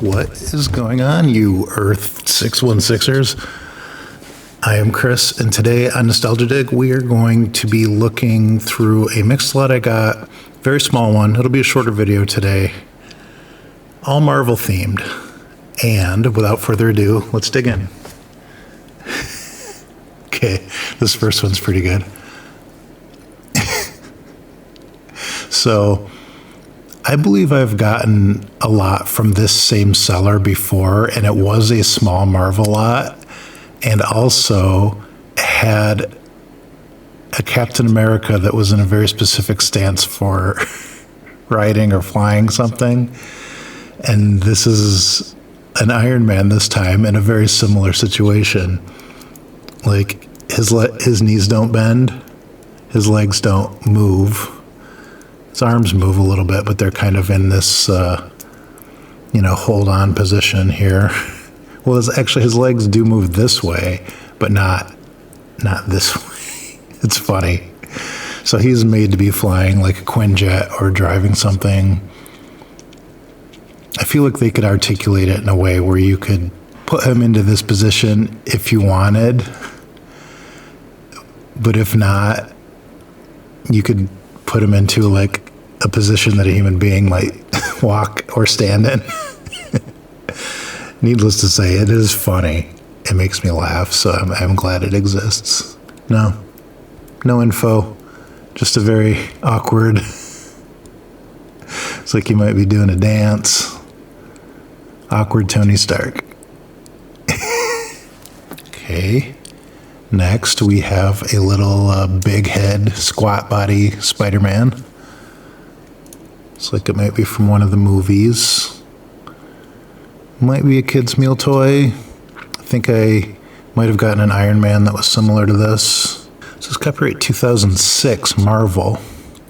What is going on, you Earth 616ers? I am Chris, and today on Nostalgia Dig, we are going to be looking through a mixed lot I got. Very small one. It'll be a shorter video today. All Marvel themed. And without further ado, let's dig in. Okay, this first one's pretty good. So, I believe I've gotten a lot from this same seller before, and it was a small Marvel lot, and also had a Captain America that was in a very specific stance for riding or flying something. And this is an Iron Man this time in a very similar situation. Like, his knees don't bend, his legs don't move. His arms move a little bit, but they're kind of in this, hold on position here. Well, his legs do move this way, but not this way. It's funny. So he's made to be flying like a Quinjet or driving something. I feel like they could articulate it in a way where you could put him into this position if you wanted, but if not, you could put him into like a position that a human being might walk or stand in. Needless to say, it is funny. It makes me laugh, so I'm glad it exists. No info, just a very awkward, it's like you might be doing a dance. Awkward Tony Stark. Okay. Next, we have a little big head, squat body Spider-Man. Looks like it might be from one of the movies. Might be a kid's meal toy. I think I might have gotten an Iron Man that was similar to this. This is copyright 2006, Marvel.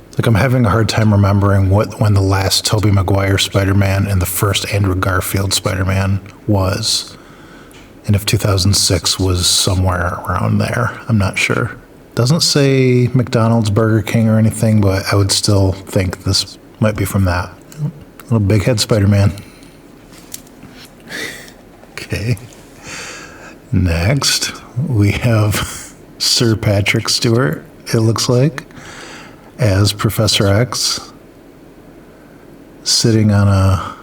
It's like I'm having a hard time remembering when the last Tobey Maguire Spider-Man and the first Andrew Garfield Spider-Man was. And if 2006 was somewhere around there, I'm not sure. Doesn't say McDonald's, Burger King, or anything, but I would still think this might be from that. Little big head Spider-Man. Okay. Next, we have Sir Patrick Stewart, it looks like, as Professor X, sitting on a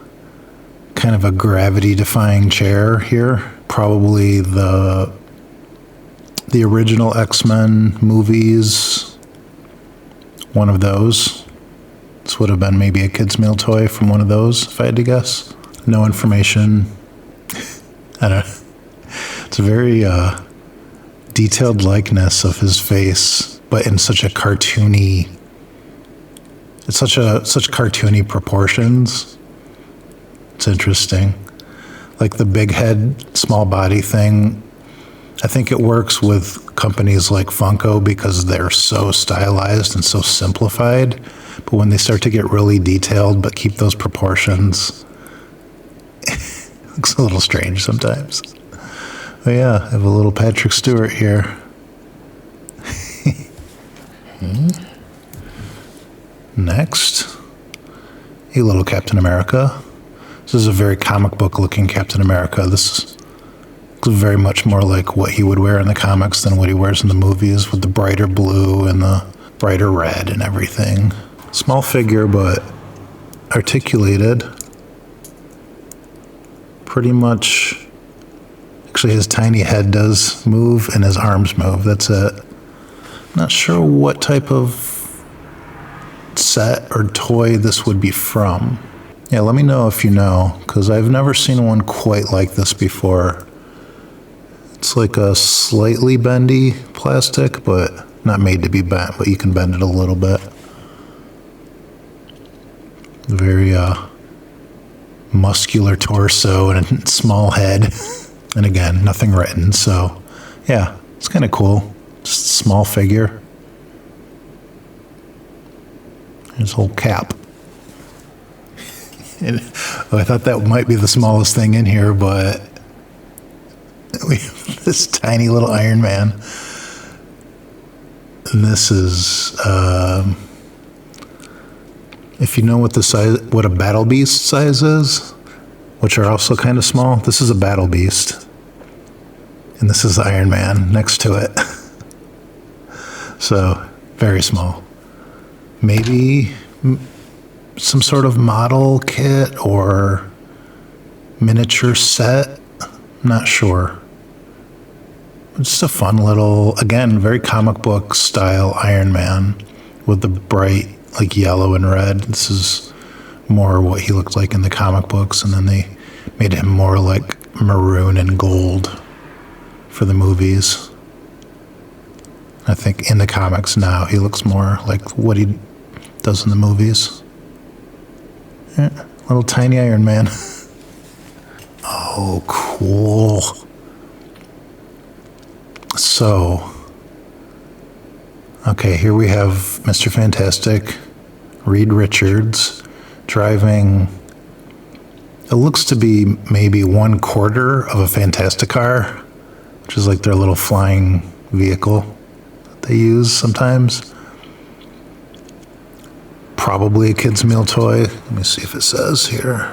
kind of a gravity-defying chair here. Probably the original X-Men movies, one of those. This would have been maybe a kid's meal toy from one of those, if I had to guess. No information. I don't know. It's a very detailed likeness of his face, but in such a cartoony, it's such cartoony proportions. It's interesting. Like the big head, small body thing, I think it works with companies like Funko because they're so stylized and so simplified. But when they start to get really detailed but keep those proportions, it looks a little strange sometimes. But yeah, I have a little Patrick Stewart here. Next, a little Captain America. This is a very comic book looking Captain America. This is very much more like what he would wear in the comics than what he wears in the movies, with the brighter blue and the brighter red and everything. Small figure, but articulated. Pretty much, actually his tiny head does move and his arms move, that's it. Not sure what type of set or toy this would be from. Yeah, let me know if you know, because I've never seen one quite like this before. It's like a slightly bendy plastic, but not made to be bent, but you can bend it a little bit. Very muscular torso and a small head. And again, nothing written, so yeah, it's kind of cool. Just a small figure. His whole cap. I thought that might be the smallest thing in here, but we have this tiny little Iron Man. And this is, if you know what the size, what a Battle Beast size is, which are also kind of small. This is a Battle Beast, and this is Iron Man next to it. So, very small. Maybe some sort of model kit or miniature set. Not sure. Just a fun little, again, very comic book style Iron Man with the bright, like yellow and red. This is more what he looked like in the comic books, and then they made him more like maroon and gold for the movies. I think in the comics now he looks more like what he does in the movies. Yeah, little tiny Iron Man. Oh, cool. So, okay, here we have Mr. Fantastic, Reed Richards, driving, it looks to be maybe 1/4 of a Fantastic car, which is like their little flying vehicle that they use sometimes. Probably a kid's meal toy. Let me see if it says here.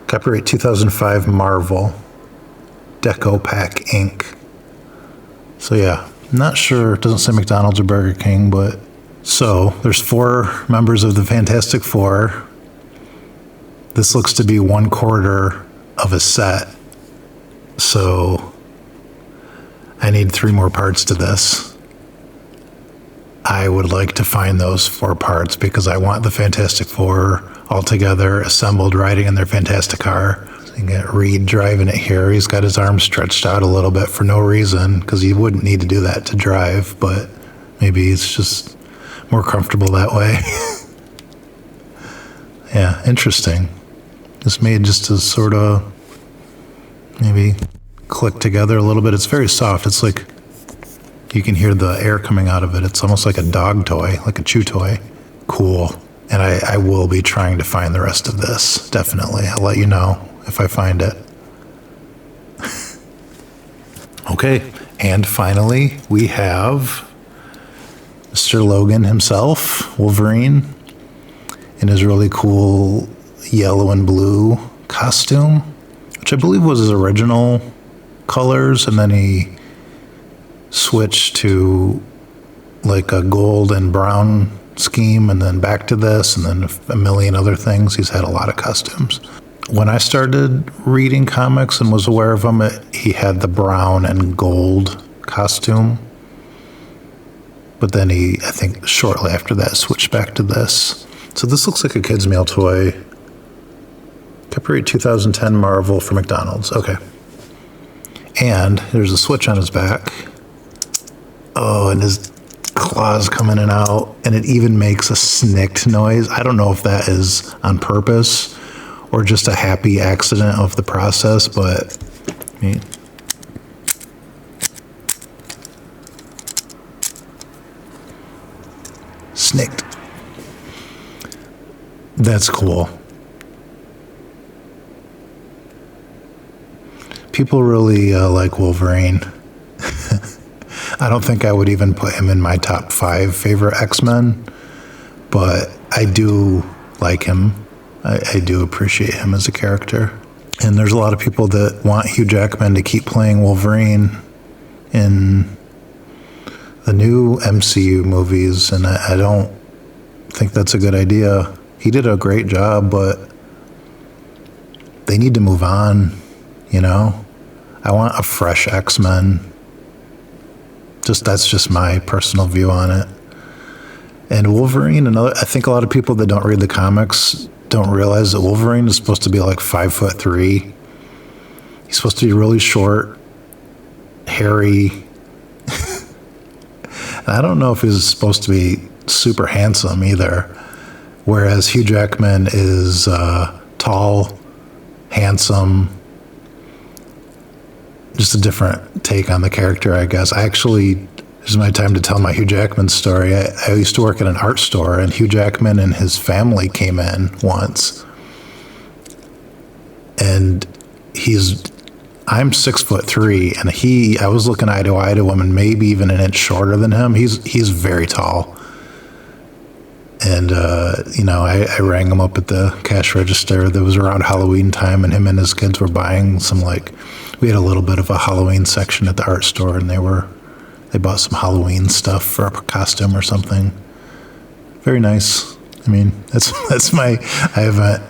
Copyright 2005 Marvel. Deco Pack Inc. So yeah, not sure. It doesn't say McDonald's or Burger King, but so there's 4 members of the Fantastic Four. This looks to be 1/4 of a set. So I need 3 more parts to this. I would like to find those 4 parts because I want the Fantastic Four all together, assembled, riding in their fantastic car. You got Reed driving it here. He's got his arms stretched out a little bit for no reason, because he wouldn't need to do that to drive, but maybe he's just more comfortable that way. Yeah, interesting. It's made just to sort of maybe click together a little bit. It's very soft. It's like you can hear the air coming out of it. It's almost like a dog toy, like a chew toy. Cool. And I will be trying to find the rest of this, definitely. I'll let you know if I find it. Okay, and finally, we have Mr. Logan himself, Wolverine, in his really cool yellow and blue costume, which I believe was his original colors, and then he switched to like a gold and brown scheme, and then back to this, and then a million other things. He's had a lot of costumes. When I started reading comics and was aware of him, he had the brown and gold costume. But then he, I think shortly after that, switched back to this. So this looks like a kid's meal toy. Copyright 2010 Marvel for McDonald's. Okay. And there's a switch on his back. Oh, and his claws come in and out. And it even makes a snicked noise. I don't know if that is on purpose or just a happy accident of the process, but snicked. That's cool. People really like Wolverine. I don't think I would even put him in my top 5 favorite X-Men, but I do like him. I do appreciate him as a character. And there's a lot of people that want Hugh Jackman to keep playing Wolverine in the new MCU movies, and I don't think that's a good idea. He did a great job, but they need to move on, you know? I want a fresh X-Men. That's just my personal view on it. And Wolverine, I think a lot of people that don't read the comics don't realize that Wolverine is supposed to be like 5'3". He's supposed to be really short, hairy. And I don't know if he's supposed to be super handsome either. Whereas Hugh Jackman is tall, handsome. Just a different take on the character, I guess. This is my time to tell my Hugh Jackman story. I used to work at an art store, and Hugh Jackman and his family came in once. And I'm 6'3", and I was looking eye to eye to him, and maybe even an inch shorter than him. He's very tall. And, I rang him up at the cash register. That was around Halloween time, and him and his kids were buying some, we had a little bit of a Halloween section at the art store, and they bought some Halloween stuff for a costume or something. Very nice. I mean, I haven't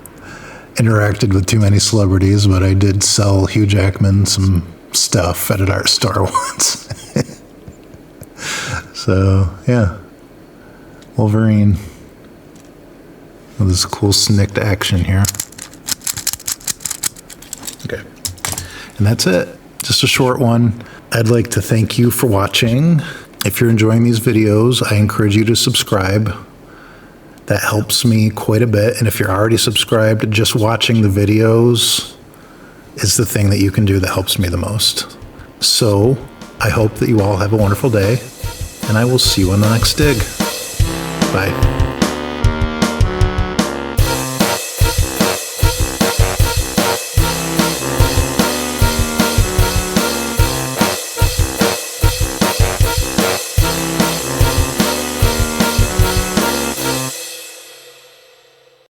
interacted with too many celebrities, but I did sell Hugh Jackman some stuff at an art store once. So, yeah. Wolverine. Well, this cool snicked action here. Okay. And that's it. Just a short one. I'd like to thank you for watching. If you're enjoying these videos, I encourage you to subscribe. That helps me quite a bit. And if you're already subscribed, just watching the videos is the thing that you can do that helps me the most. So I hope that you all have a wonderful day, and I will see you on the next dig. Bye.